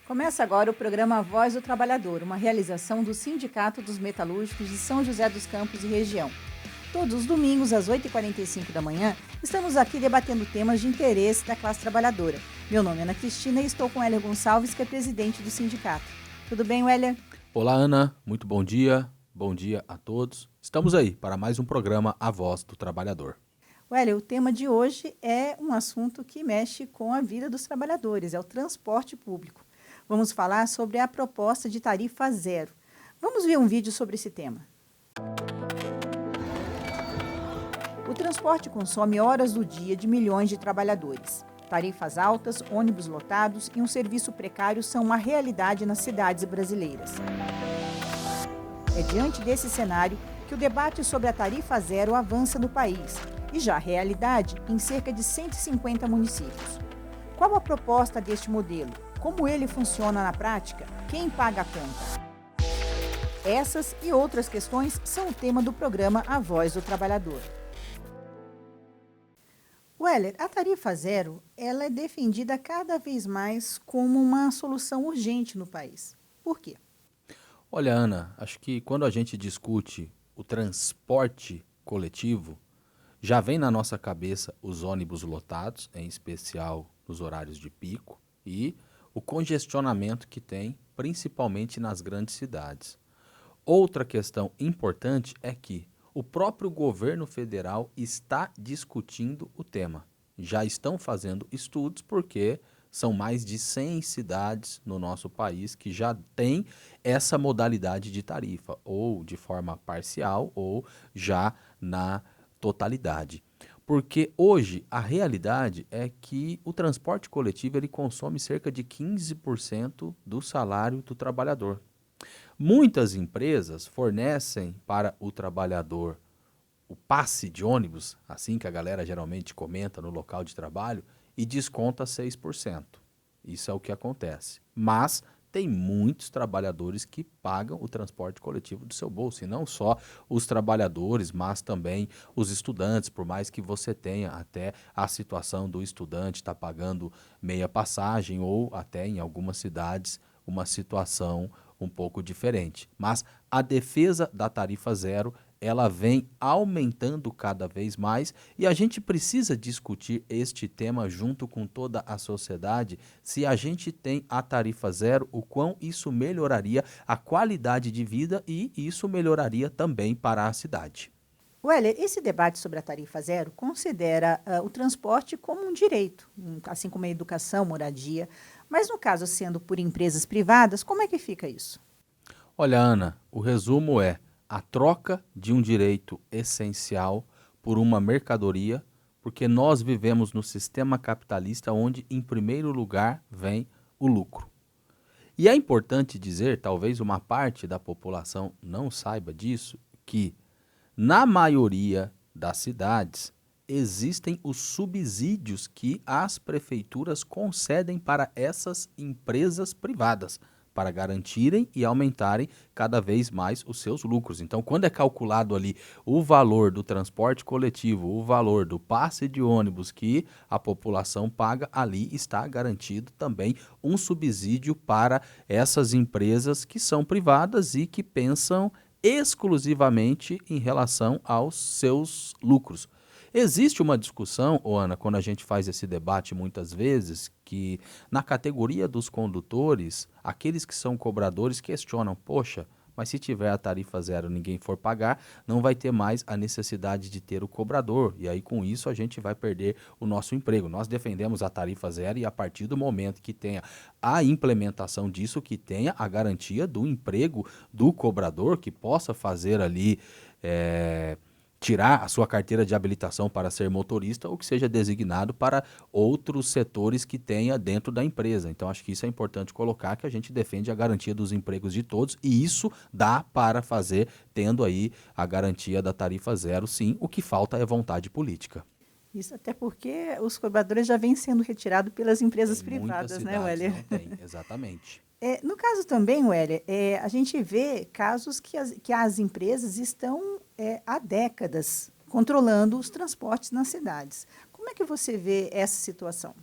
Começa agora o programa Voz do Trabalhador, uma realização do Sindicato dos Metalúrgicos de São José dos Campos e região. Todos os domingos, às 8h45 da manhã, estamos aqui debatendo temas de interesse da classe trabalhadora. Meu nome é Ana Cristina e estou com Hélia Gonçalves, que é presidente do sindicato. Tudo bem, Hélia? Olá, Ana. Muito bom dia. Bom dia a todos. Estamos aí para mais um programa A Voz do Trabalhador. Hélia, o tema de hoje é um assunto que mexe com a vida dos trabalhadores, é o transporte público. Vamos falar sobre a proposta de tarifa zero. Vamos ver um vídeo sobre esse tema. O transporte consome horas do dia de milhões de trabalhadores. Tarifas altas, ônibus lotados e um serviço precário são uma realidade nas cidades brasileiras. É diante desse cenário que o debate sobre a tarifa zero avança no país, e já a realidade em cerca de 150 municípios. Qual a proposta deste modelo? Como ele funciona na prática? Quem paga a conta? Essas e outras questões são o tema do programa A Voz do Trabalhador. Weller, a tarifa zero ela é defendida cada vez mais como uma solução urgente no país. Por quê? Olha, Ana, acho que quando a gente discute o transporte coletivo, já vem na nossa cabeça os ônibus lotados, em especial nos horários de pico, e o congestionamento que tem, principalmente nas grandes cidades. Outra questão importante é que o próprio governo federal está discutindo o tema. Já estão fazendo estudos porque são mais de 100 cidades no nosso país que já têm essa modalidade de tarifa, ou de forma parcial ou já na totalidade. Porque hoje a realidade é que o transporte coletivo ele consome cerca de 15% do salário do trabalhador. Muitas empresas fornecem para o trabalhador o passe de ônibus, assim que a galera geralmente comenta no local de trabalho, e desconta 6%. Isso é o que acontece. Mas tem muitos trabalhadores que pagam o transporte coletivo do seu bolso, e não só os trabalhadores, mas também os estudantes, por mais que você tenha até a situação do estudante estar pagando meia passagem ou até em algumas cidades uma situação um pouco diferente. Mas a defesa da tarifa zero ela vem aumentando cada vez mais e a gente precisa discutir este tema junto com toda a sociedade. Se a gente tem a tarifa zero, o quão isso melhoraria a qualidade de vida e isso melhoraria também para a cidade. Weller, esse debate sobre a tarifa zero considera o transporte como um direito, assim como a educação, moradia. Mas no caso sendo por empresas privadas, como é que fica isso? Olha, Ana, o resumo é a troca de um direito essencial por uma mercadoria, porque nós vivemos no sistema capitalista onde, em primeiro lugar, vem o lucro. E é importante dizer, talvez uma parte da população não saiba disso, que na maioria das cidades existem os subsídios que as prefeituras concedem para essas empresas privadas, para garantirem e aumentarem cada vez mais os seus lucros. Então, quando é calculado ali o valor do transporte coletivo, o valor do passe de ônibus que a população paga, ali está garantido também um subsídio para essas empresas que são privadas e que pensam exclusivamente em relação aos seus lucros. Existe uma discussão, Ana, quando a gente faz esse debate muitas vezes, que na categoria dos condutores, aqueles que são cobradores questionam, poxa, mas se tiver a tarifa zero e ninguém for pagar, não vai ter mais a necessidade de ter o cobrador. E aí, com isso, a gente vai perder o nosso emprego. Nós defendemos a tarifa zero e a partir do momento que tenha a implementação disso, que tenha a garantia do emprego do cobrador, que possa fazer ali... tirar a sua carteira de habilitação para ser motorista ou que seja designado para outros setores que tenha dentro da empresa. Então, acho que isso é importante colocar, que a gente defende a garantia dos empregos de todos e isso dá para fazer tendo aí a garantia da tarifa zero, sim. O que falta é vontade política. Isso até porque os cobradores já vêm sendo retirados pelas empresas Em muitas privadas, né, cidades Weller? não tem, exatamente. No caso também, Weller, a gente vê casos que as empresas estão há décadas controlando os transportes nas cidades. Como é que você vê essa situação?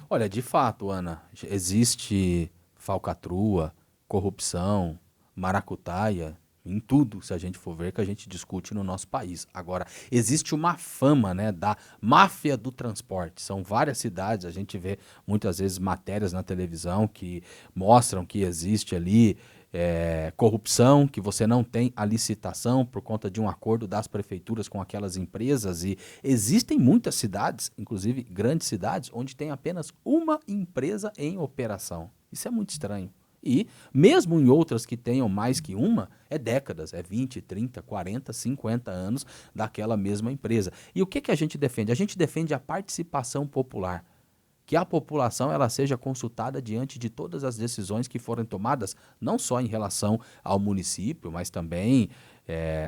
Olha, de fato, Ana, existe falcatrua, corrupção, maracutaia, em tudo, se a gente for ver, que a gente discute no nosso país. Agora, existe uma fama, né, da máfia do transporte. São várias cidades, a gente vê muitas vezes matérias na televisão que mostram que existe ali corrupção, que você não tem a licitação por conta de um acordo das prefeituras com aquelas empresas. E existem muitas cidades, inclusive grandes cidades, onde tem apenas uma empresa em operação. Isso é muito estranho. E mesmo em outras que tenham mais que uma, é décadas, é 20, 30, 40, 50 anos daquela mesma empresa. E o que a gente defende? A gente defende a participação popular. Que a população ela seja consultada diante de todas as decisões que forem tomadas, não só em relação ao município, mas também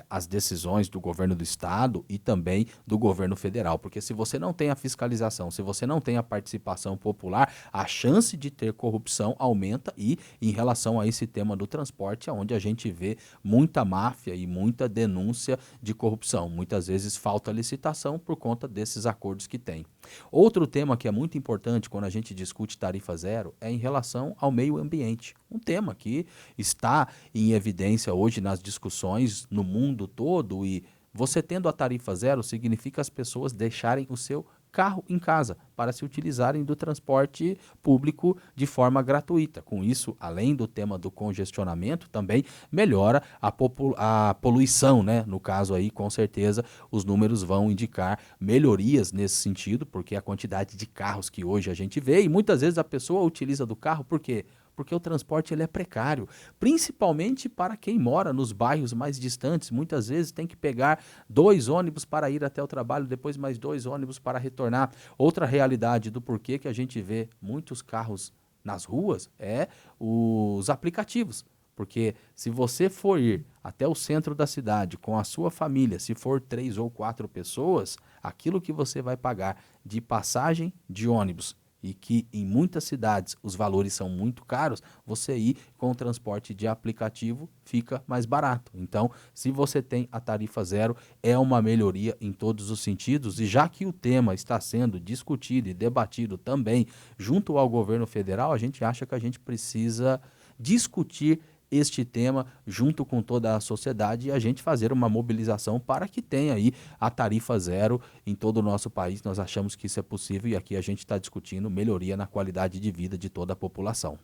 as decisões do governo do estado e também do governo federal. Porque se você não tem a fiscalização, se você não tem a participação popular, a chance de ter corrupção aumenta. E em relação a esse tema do transporte, é onde a gente vê muita máfia e muita denúncia de corrupção. Muitas vezes falta licitação por conta desses acordos que tem. Outro tema que é muito importante quando a gente discute tarifa zero é em relação ao meio ambiente. Um tema que está em evidência hoje nas discussões no mundo todo, e você tendo a tarifa zero significa as pessoas deixarem o seu carro em casa para se utilizarem do transporte público de forma gratuita. Com isso, além do tema do congestionamento, também melhora a poluição, né? No caso aí, com certeza, os números vão indicar melhorias nesse sentido, porque a quantidade de carros que hoje a gente vê, e muitas vezes a pessoa utiliza do carro, por quê? Porque o transporte ele é precário, principalmente para quem mora nos bairros mais distantes. Muitas vezes tem que pegar 2 ônibus para ir até o trabalho, depois mais 2 ônibus para retornar. Outra realidade do porquê que a gente vê muitos carros nas ruas é os aplicativos. Porque se você for ir até o centro da cidade com a sua família, se for 3 ou 4 pessoas, aquilo que você vai pagar de passagem de ônibus, e que em muitas cidades os valores são muito caros, você ir com o transporte de aplicativo fica mais barato. Então, se você tem a tarifa zero, é uma melhoria em todos os sentidos. E já que o tema está sendo discutido e debatido também junto ao governo federal, a gente acha que a gente precisa discutir este tema junto com toda a sociedade e a gente fazer uma mobilização para que tenha aí a tarifa zero em todo o nosso país. Nós achamos que isso é possível e aqui a gente está discutindo melhoria na qualidade de vida de toda a população.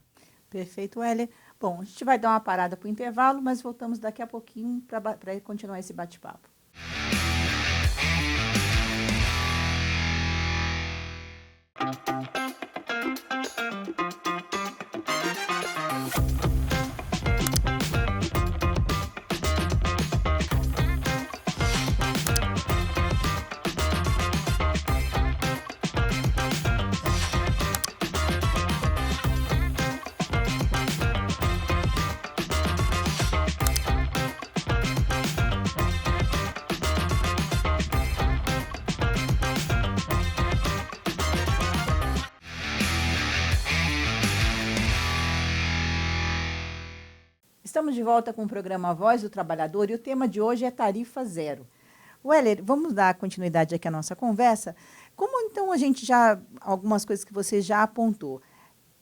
Perfeito, Heller. Bom, a gente vai dar uma parada para o intervalo, mas voltamos daqui a pouquinho para continuar esse bate-papo. Estamos de volta com o programa Voz do Trabalhador e o tema de hoje é tarifa zero. Weller, vamos dar continuidade aqui à nossa conversa. Como então a gente algumas coisas que você já apontou.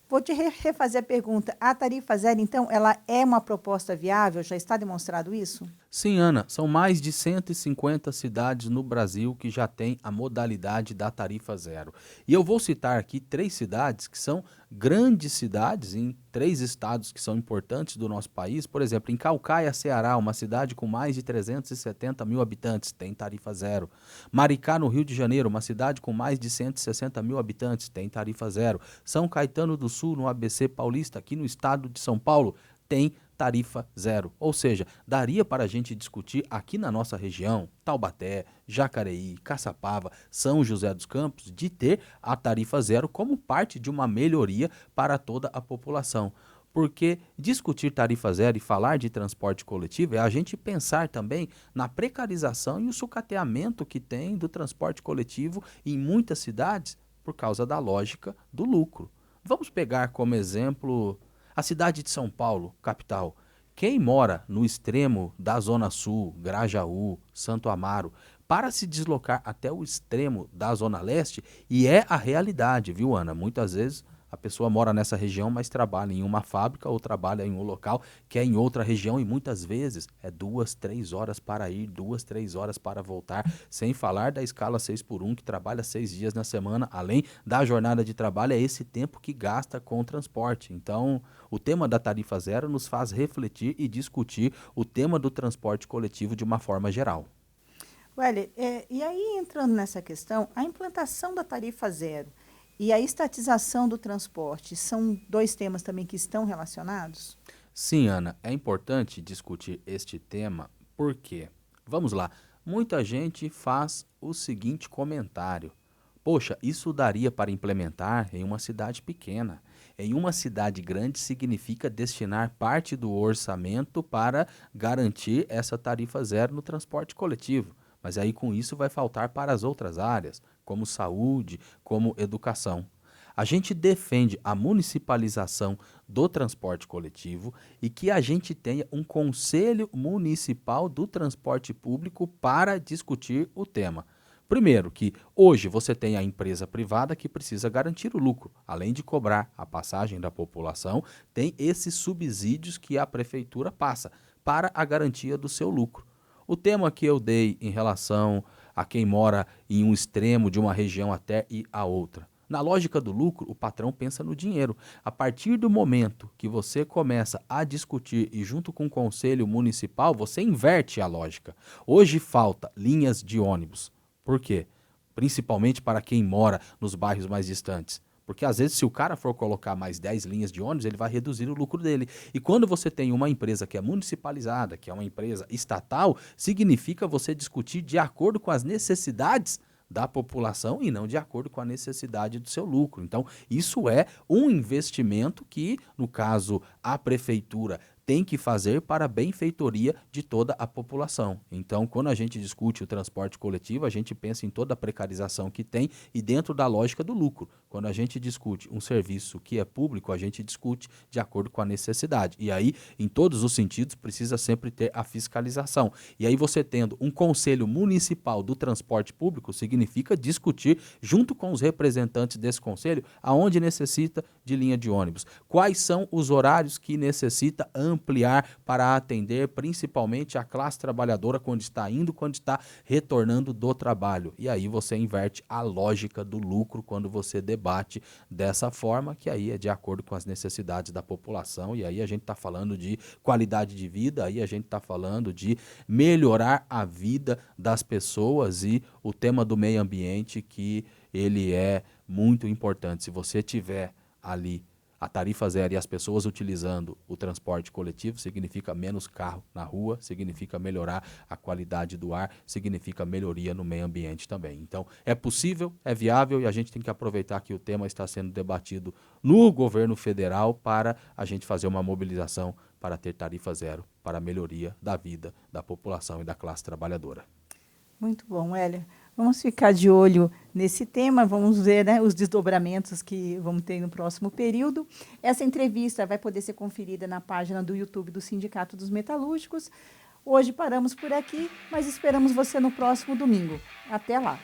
Vou te refazer a pergunta. A tarifa zero, então, ela é uma proposta viável? Já está demonstrado isso? Sim, Ana, são mais de 150 cidades no Brasil que já têm a modalidade da tarifa zero. E eu vou citar aqui 3 cidades que são grandes cidades em 3 estados que são importantes do nosso país. Por exemplo, em Caucaia, Ceará, uma cidade com mais de 370 mil habitantes, tem tarifa zero. Maricá, no Rio de Janeiro, uma cidade com mais de 160 mil habitantes, tem tarifa zero. São Caetano do Sul, no ABC Paulista, aqui no estado de São Paulo, tem tarifa zero. Ou seja, daria para a gente discutir aqui na nossa região, Taubaté, Jacareí, Caçapava, São José dos Campos, de ter a tarifa zero como parte de uma melhoria para toda a população. Porque discutir tarifa zero e falar de transporte coletivo é a gente pensar também na precarização e o sucateamento que tem do transporte coletivo em muitas cidades por causa da lógica do lucro. Vamos pegar como exemplo a cidade de São Paulo, capital. Quem mora no extremo da Zona Sul, Grajaú, Santo Amaro, para se deslocar até o extremo da Zona Leste, e é a realidade, viu, Ana? Muitas vezes A pessoa mora nessa região, mas trabalha em uma fábrica ou trabalha em um local que é em outra região e muitas vezes é 2, 3 horas para ir, 2, 3 horas para voltar, sem falar da escala 6x1 que trabalha 6 dias na semana, além da jornada de trabalho, é esse tempo que gasta com o transporte. Então, o tema da tarifa zero nos faz refletir e discutir o tema do transporte coletivo de uma forma geral. Welly, e aí entrando nessa questão, a implantação da tarifa zero e a estatização do transporte são dois temas também que estão relacionados? Sim, Ana, é importante discutir este tema porque, vamos lá, muita gente faz o seguinte comentário: poxa, isso daria para implementar em uma cidade pequena. Em uma cidade grande significa destinar parte do orçamento para garantir essa tarifa zero no transporte coletivo. Mas aí com isso vai faltar para as outras áreas, como saúde, como educação. A gente defende a municipalização do transporte coletivo e que a gente tenha um conselho municipal do transporte público para discutir o tema. Primeiro, que hoje você tem a empresa privada que precisa garantir o lucro. Além de cobrar a passagem da população, tem esses subsídios que a prefeitura passa para a garantia do seu lucro. O tema que eu dei em relação a quem mora em um extremo de uma região até ir a outra. Na lógica do lucro, o patrão pensa no dinheiro. A partir do momento que você começa a discutir e junto com o conselho municipal, você inverte a lógica. Hoje falta linhas de ônibus. Por quê? Principalmente para quem mora nos bairros mais distantes. Porque às vezes se o cara for colocar mais 10 linhas de ônibus, ele vai reduzir o lucro dele. E quando você tem uma empresa que é municipalizada, que é uma empresa estatal, significa você discutir de acordo com as necessidades da população e não de acordo com a necessidade do seu lucro. Então, isso é um investimento que, no caso, a prefeitura tem que fazer para a benfeitoria de toda a população. Então, quando a gente discute o transporte coletivo, a gente pensa em toda a precarização que tem e dentro da lógica do lucro. Quando a gente discute um serviço que é público, a gente discute de acordo com a necessidade. E aí, em todos os sentidos, precisa sempre ter a fiscalização. E aí, você tendo um conselho municipal do transporte público, significa discutir junto com os representantes desse conselho aonde necessita de linha de ônibus. Quais são os horários que necessita ampliar para atender principalmente a classe trabalhadora quando está indo, quando está retornando do trabalho. E aí você inverte a lógica do lucro quando você debate dessa forma, que aí é de acordo com as necessidades da população, e aí a gente está falando de qualidade de vida, aí a gente está falando de melhorar a vida das pessoas e o tema do meio ambiente, que ele é muito importante. Se você tiver ali a tarifa zero e as pessoas utilizando o transporte coletivo, significa menos carro na rua, significa melhorar a qualidade do ar, significa melhoria no meio ambiente também. Então, é possível, é viável e a gente tem que aproveitar que o tema está sendo debatido no governo federal para a gente fazer uma mobilização para ter tarifa zero para a melhoria da vida da população e da classe trabalhadora. Muito bom, Hélia. Vamos ficar de olho nesse tema, vamos ver, né, os desdobramentos que vamos ter no próximo período. Essa entrevista vai poder ser conferida na página do YouTube do Sindicato dos Metalúrgicos. Hoje paramos por aqui, mas esperamos você no próximo domingo. Até lá!